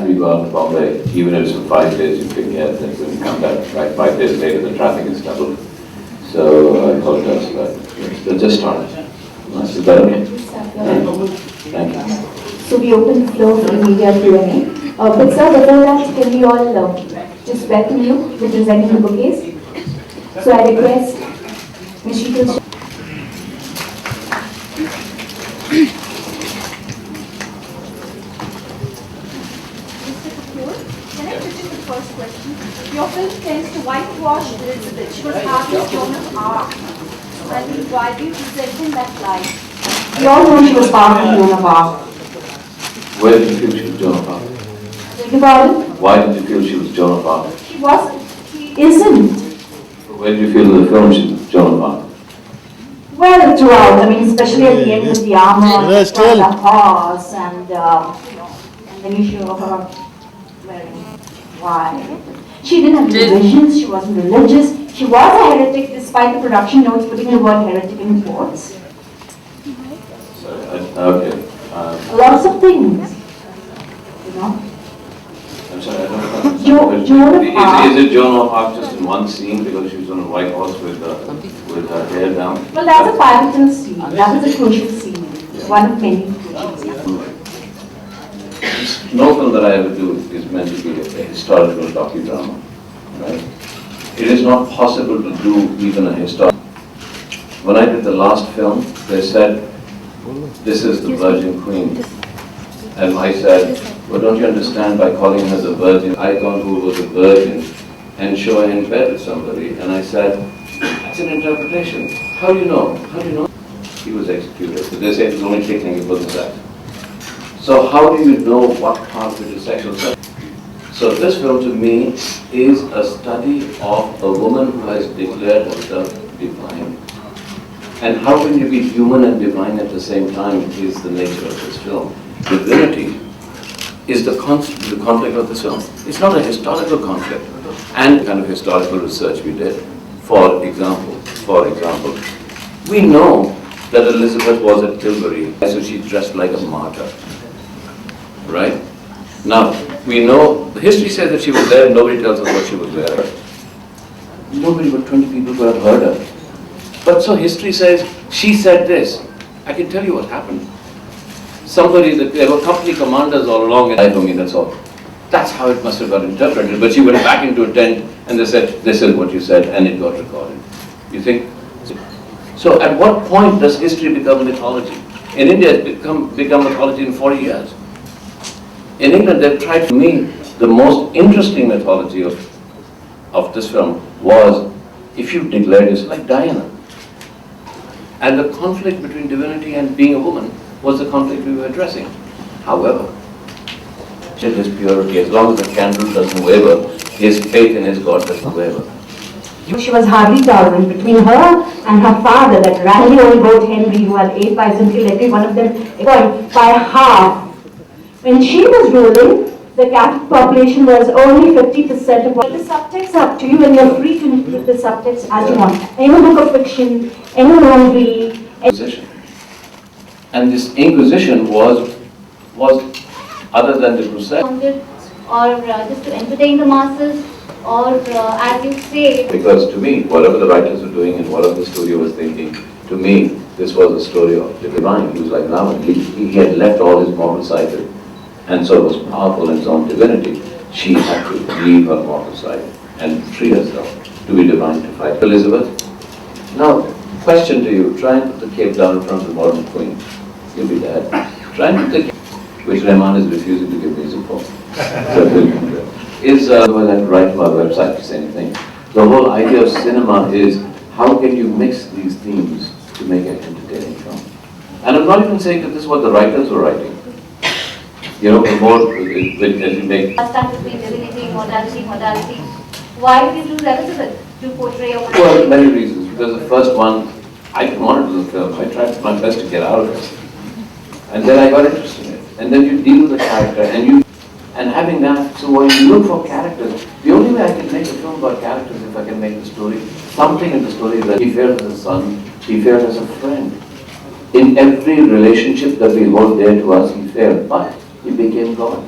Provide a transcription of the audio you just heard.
we go out to Bombay, even if it's for 5 days, you can get it. When you come back, right, 5 days later, the traffic is doubled. So I apologize for that. So just start. Is that okay? Thank you. So we open the floor for the media Q&A. But sir, before that, can we all just welcome you for presenting the bouquets? So I request Ms. Shekhar. Can I put you the first question? Your film tends to whitewash Elizabeth. She was hardly Joan of Arc. I mean, why do you present in that light? We all know she was part of Joan of Arc. Where did you feel she was Joan of Arc? Beg your pardon? Why did you feel she was Joan of Arc? She wasn't. She isn't. Where did you feel in the film she was Joan of Arc? Well, throughout. I mean, especially at the end with the armor, the horse, and the issue of her wearing white. She didn't have visions. She wasn't religious. She was a heretic, despite the production notes putting the word heretic in quotes. Sorry, okay. Lots of things, you know. I'm sorry, I don't know. Joan of Arc. Is it Joan of Arc just in one scene because she was on a white horse with her hair down? Well, that's a pivotal scene. That was a crucial scene. One of many crucial scenes. No film that I ever do is meant to be a historical docudrama, right? It is not possible to do even a historical. When I did the last film, they said, "This is the Virgin Queen." And I said, "Well, don't you understand, by calling her the Virgin, I thought who was a virgin and show her in bed with somebody." And I said, "That's an interpretation. How do you know? How do you know?" He was executed. But they said it was only taking it for the sex. So how do you know what part of it is sexual sex? So this film to me is a study of a woman who has declared herself divine. And how can you be human and divine at the same time is the nature of this film. Divinity is the conflict of this film. It's not a historical conflict. And the kind of historical research we did, for example, we know that Elizabeth was at Tilbury, so she dressed like a martyr. Right? Now, we know, the history says that she was there, nobody tells us what she was wearing. Nobody but 20 people could have heard her. But so history says, she said this. I can tell you what happened. There were company commanders all along, and I don't mean that's all. That's how it must have got interpreted. But she went back into a tent, and they said, "This is what you said," and it got recorded. You think? So at what point does history become mythology? In India, it's become mythology in 40 years. In England, they've tried. For me, the most interesting mythology of this film was, if you declared yourself like Diana. And the conflict between divinity and being a woman was the conflict we were addressing. However, his purity, as long as the candle doesn't waver, his faith in his God doesn't waver. She was hardly tolerant between her and her father, that randy old goat Henry, who had 8 wives and killed every one of them by half. When she was ruling, the Catholic population was only 50% of what the subtext up to you, and you're free to include the subtext as you want. Any book of fiction, any movie. Inquisition. And this Inquisition was other than the Crusade. Or just to entertain the masses, or as you say. Because to me, whatever the writers were doing and whatever the studio was thinking, to me, this was a story of the divine. He was like Rahman. He had left all his mortal side. And so it was powerful in its own divinity. She had to leave her mortal side and free herself to be divine, to fight Elizabeth. Now, question to you, try and put the cape down in front of the modern queen. You'll be dead. Try and put the cape, which Rahman is refusing to give music for. Well, I write to our website to say anything. The whole idea of cinema is, how can you mix these themes to make an entertaining film? And I'm not even saying that this is what the writers were writing. You know, the more as you make. Stuck between divinity, mortality. Why did you choose Elizabeth to portray a woman? Well, many reasons. Because the first one, I didn't want to do the film. I tried my best to get out of it. And then I got interested in it. And then you deal with the character, and having that, so when you look for characters, the only way I can make a film about characters is if I can make the story, something in the story that he failed as a son, he failed as a friend. In every relationship that we hold dear to us, he failed, but he became God.